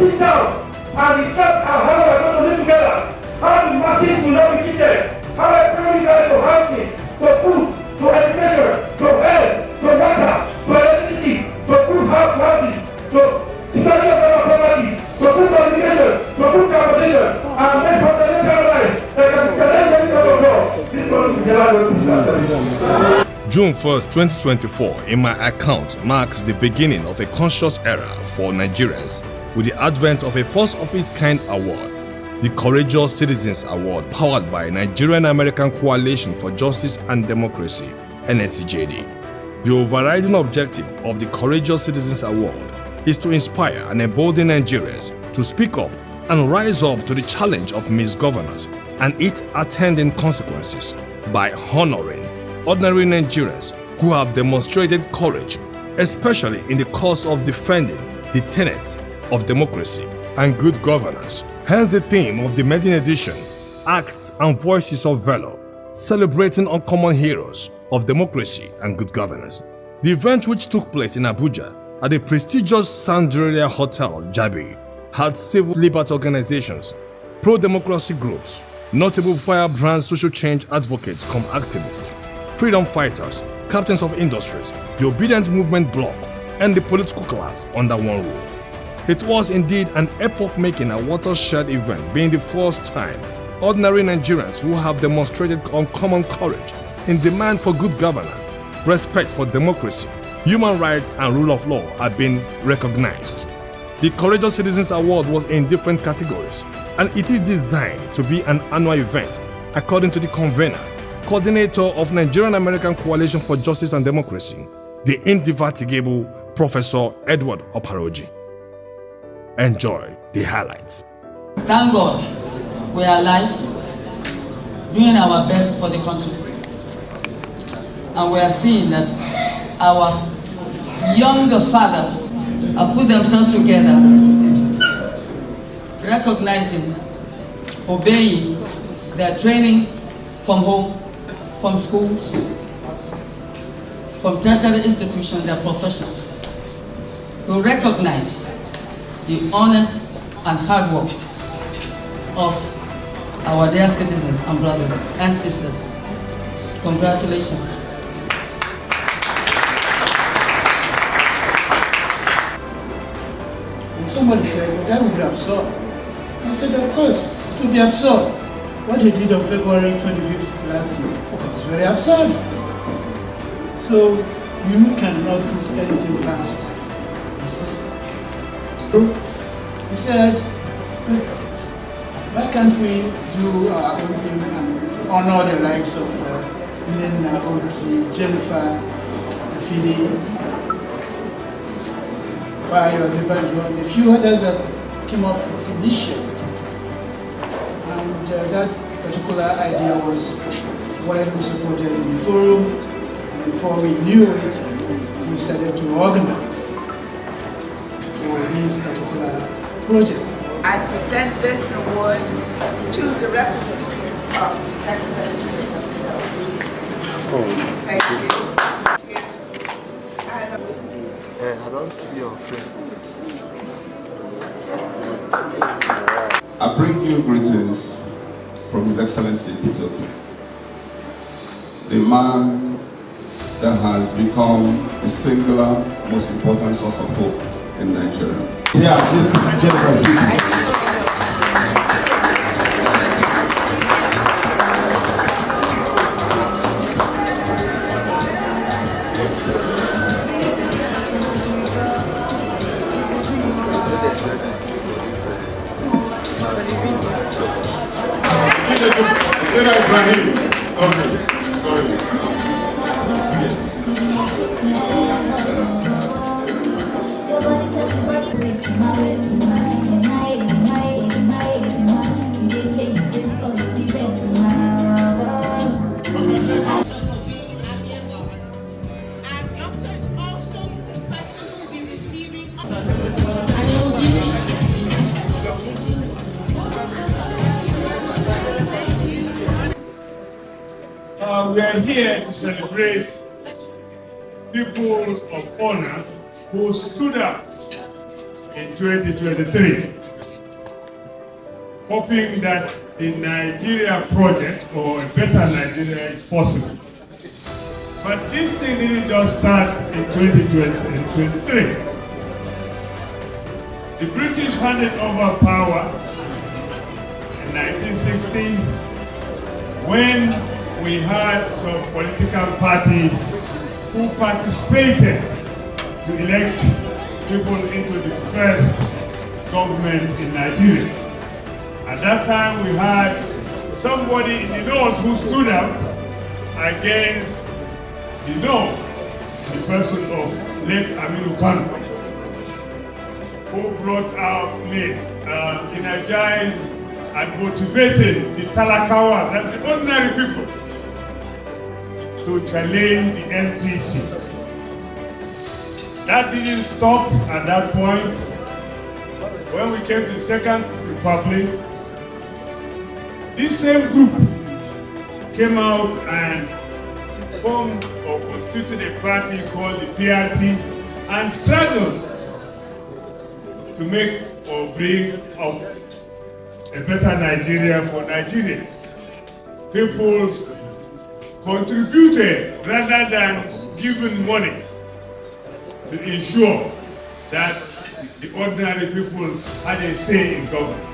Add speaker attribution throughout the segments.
Speaker 1: sit down and discuss how we're going to live together, how the masses will not be cheated, how economic rights to housing, to food, to education, to health, to water, to electricity, to food housing, to security of our property, to food communication, to food transportation, and make fundamental rights that can challenge any kind of law. This country is never going to be.
Speaker 2: June 1st, 2024, in my account, marks the beginning of a conscious era for Nigerians with the advent of a first-of-its-kind award, the Courageous Citizens Award, powered by Nigerian-American Coalition for Justice and Democracy, NSCJD. The overriding objective of the Courageous Citizens Award is to inspire and embolden Nigerians to speak up and rise up to the challenge of misgovernance and its attendant consequences by honoring ordinary Nigerians who have demonstrated courage, especially in the cause of defending the tenets of democracy and good governance. Hence the theme of the maiden edition, Acts and Voices of Valor, celebrating uncommon heroes of democracy and good governance. The event, which took place in Abuja at the prestigious Sandrelia Hotel, Jabi, had civil liberty organizations, pro-democracy groups, notable firebrand social change advocates come activists, freedom fighters, captains of industries, the obedient movement bloc, and the political class under one roof. It was indeed an epoch-making and watershed event, being the first time ordinary Nigerians who have demonstrated uncommon courage in demand for good governance, respect for democracy, human rights, and rule of law have been recognized. The Courageous Citizens Award was in different categories, and it is designed to be an annual event according to the convener, coordinator of Nigerian-American Coalition for Justice and Democracy, the indefatigable Professor Edward Oparoji. Enjoy the highlights.
Speaker 3: Thank God we are alive, doing our best for the country. And we are seeing that our younger fathers have put themselves together, recognizing, obeying their trainings from home, from schools, from tertiary institutions, their professions, to recognize the honest and hard work of our dear citizens and brothers and sisters. Congratulations.
Speaker 4: And somebody said, well, that would be absurd. I said, of course, it would be absurd. What they did on February 25th last year was very absurd. So you cannot put anything past the system. He said, why can't we do our own thing and honor the likes of Nina Oti, Jennifer Afidi, Bayo Debanjo, and a few others that came up with the initiative. And that particular idea was widely supported in the forum, and before we knew it, we started to organize for this particular project.
Speaker 5: I present this award to the representative of His Excellency. Thank you.
Speaker 6: I don't see your friend.
Speaker 7: I bring you greetings from His Excellency Peter, the man that has become the singular most important source of hope in Nigeria.
Speaker 6: Yeah, this is Jennifer Afidi.
Speaker 1: We are here to celebrate people of honor who stood up in 2023, hoping that the Nigeria project or a better Nigeria is possible. But this thing didn't just start in 2023. The British handed over power in 1960 when we had some political parties who participated to elect people into the first government in Nigeria. At that time, we had somebody in the north who stood out against the north, the person of late Aminu Kano, who brought out, energized and motivated the Talakawas, that's the ordinary people, to challenge the NPC. That didn't stop at that point. When we came to the Second Republic, this same group came out and formed or constituted a party called the PRP and struggled to make or bring up a better Nigeria for Nigerians. People contributed rather than giving money to ensure that the ordinary people had a say in government.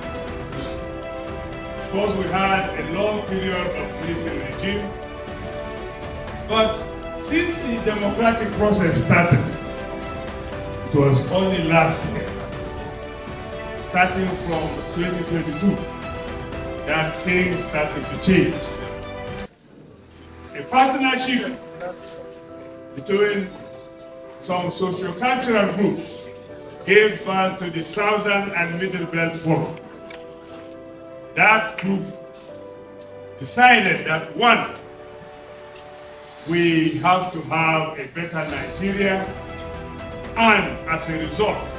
Speaker 1: Of course, we had a long period of military regime, but since the democratic process started, it was only last year, starting from 2022, that things started to change. A partnership between some socio-cultural groups gave birth to the Southern and Middle Belt Forum. That group decided that, one, we have to have a better Nigeria, and as a result,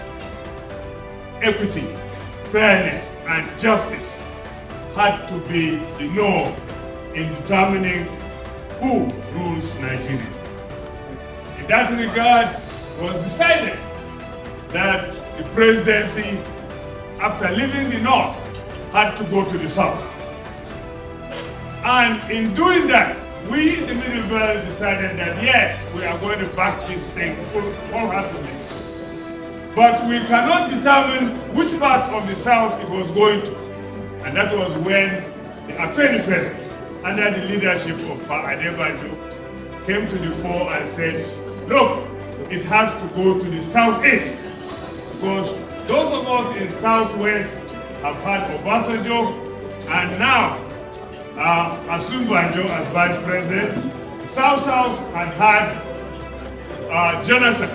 Speaker 1: equity, fairness, and justice had to be the norm in determining who rules Nigeria. In that regard, it was decided that the presidency, after leaving the North, had to go to the South. And in doing that, we, the Middle Belt, decided that yes, we are going to back this thing wholeheartedly. But we cannot determine which part of the South it was going to. And that was when the Afenifere, under the leadership of Pa Adebanjo, came to the fore and said, look, it has to go to the Southeast. Because those of us in Southwest have had Obasanjo, and now Asunbanjo as Vice President. South had had Jonathan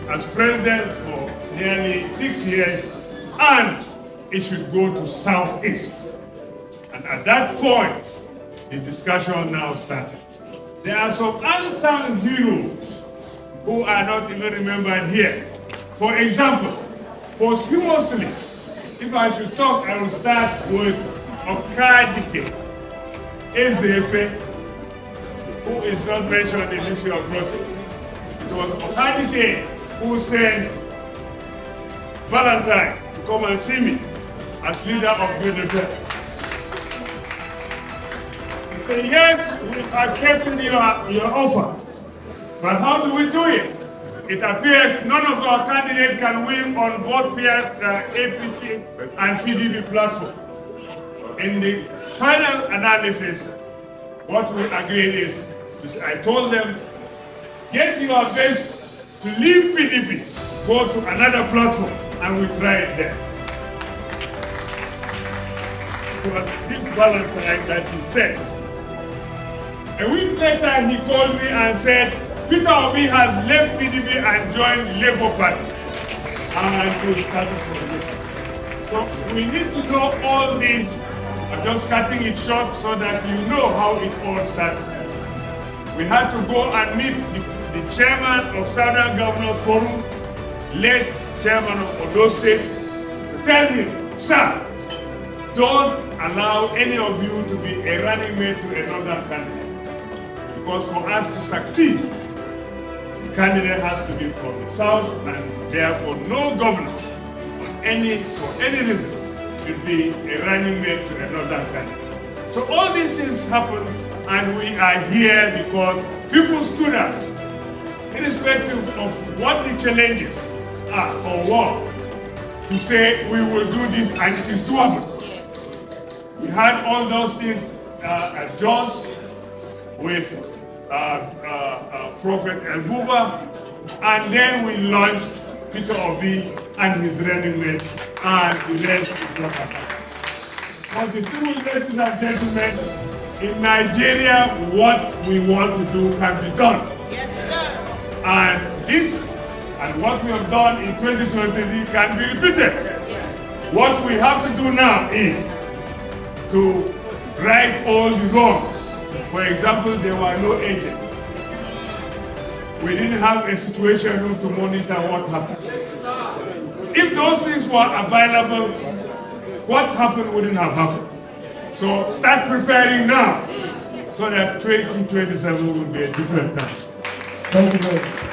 Speaker 1: as President for nearly 6 years, and it should go to Southeast. And at that point, the discussion now started. There are some unsung heroes who are not even remembered here. For example, posthumously, if I should talk, I will start with Okadike Ezefe, who is not mentioned in history of project. It was Okadike who sent Valentine to come and see me as leader of military. He said, yes, we've accepted your offer, but how do we do it? It appears none of our candidates can win on both APC and PDP platform. In the final analysis, what we agreed is, I told them, get your best to leave PDP, go to another platform, and we try it there. So this Valentine that he said. A week later, he called me and said, Peter Obi has left PDP and joined Labour Party. And we started from there. So we need to know all this. I'm just cutting it short so that you know how it all started. We had to go and meet the chairman of Southern Governors Forum, late chairman of Ondo State, to tell him, sir, don't allow any of you to be a running mate to another candidate. Because for us to succeed, the candidate has to be from the South, and therefore no governor for any reason, should be a running mate to another candidate. So all these things happen, and we are here because people stood up, irrespective of what the challenges are or were, to say we will do this and it is doable. We had all those things at Jos with Prophet El Buba, and then we launched Peter Obi and his running mate, and the rest is not happening. But ladies and gentlemen, in Nigeria, what we want to do can be done.
Speaker 5: Yes, sir.
Speaker 1: And this and what we have done in 2023 can be repeated. What we have to do now is to right all the wrongs. For example, there were no agents. We didn't have a situation room to monitor what happened. If those things were available, what happened wouldn't have happened. So start preparing now so that 2027 will be a different time.
Speaker 4: Thank you very much.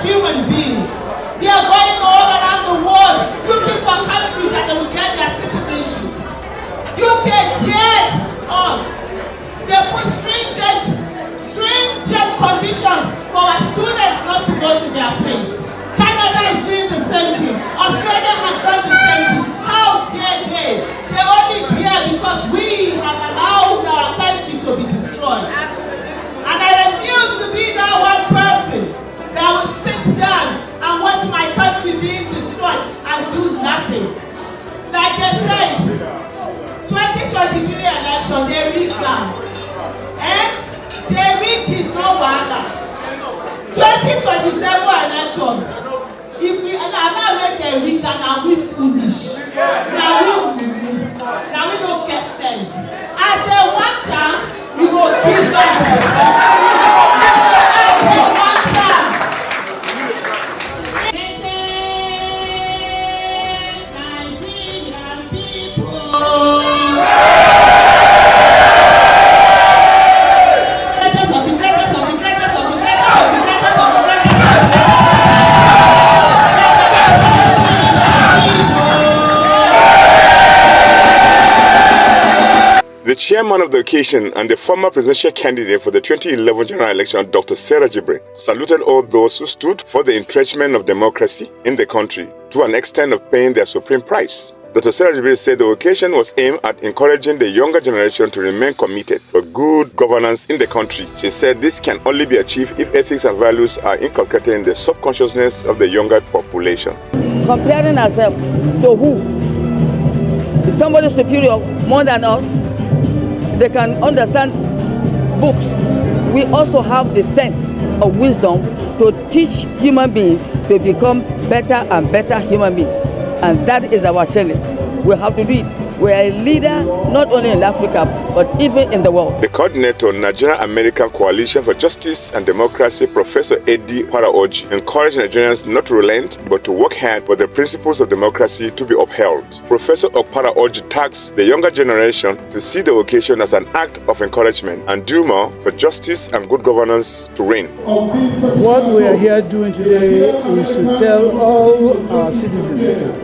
Speaker 8: Human beings. They are going all around the world looking for countries that they will get their citizenship. UK dared us. They put stringent conditions for our students not to go to their place. Canada is doing the same thing. Australia has done the same thing. How dare they? They only dare because we have allowed our country to be destroyed. And I refuse to be that one person that will sit down and watch my country being destroyed and do nothing. Like they said, 2023 election, they rigged them. They rigged it, no wonder. 2027 election, if we allow make them rig and now we foolish. Now we don't get sense. As they want time, we will give them to them. As they want time.
Speaker 9: The chairman of the occasion and the former presidential candidate for the 2011 general election, Dr. Sarah Jibril, saluted all those who stood for the entrenchment of democracy in the country to an extent of paying their supreme price. Dr. Sarah Jibril said the occasion was aimed at encouraging the younger generation to remain committed for good governance in the country. She said this can only be achieved if ethics and values are inculcated in the subconsciousness of the younger population.
Speaker 3: Comparing ourselves to who? Is somebody superior more than us? They can understand books. We also have the sense of wisdom to teach human beings to become better and better human beings. And that is our challenge. We have to do it. We are a leader not only in Africa, but even in the world.
Speaker 9: The coordinator, Nigerian-American Coalition for Justice and Democracy, Professor Eddie Paraoji, encouraged Nigerians not to relent, but to work hard for the principles of democracy to be upheld. Professor Paraoji tasked the younger generation to see the occasion as an act of encouragement and do more for justice and good governance to reign.
Speaker 4: What we are here doing today is to tell all our citizens that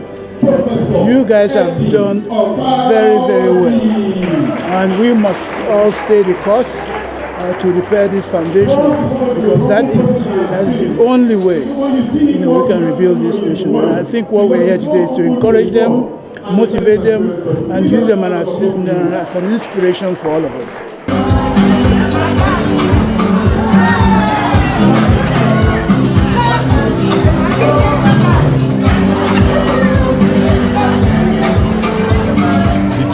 Speaker 4: you guys have done very, very well, and we must all stay the course to repair this foundation, because that's the only way we can rebuild this nation. And I think what we're here today is to encourage them, motivate them, and use them as an inspiration for all of us.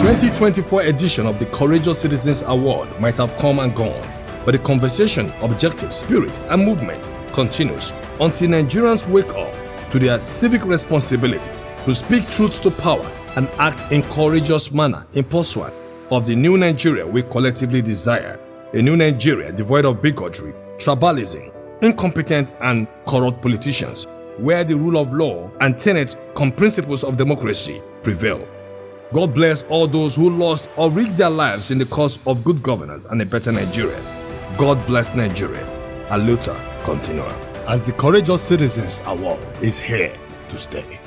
Speaker 2: The 2024 edition of the Courageous Citizens Award might have come and gone, but the conversation, objective, spirit, and movement continues until Nigerians wake up to their civic responsibility to speak truth to power and act in courageous manner in pursuit of the new Nigeria we collectively desire. A new Nigeria devoid of bigotry, tribalism, incompetent and corrupt politicians, where the rule of law and tenets come principles of democracy prevail. God bless all those who lost or risked their lives in the cause of good governance and a better Nigeria. God bless Nigeria. Aluta continua. As the Courageous Citizens Award is here to stay.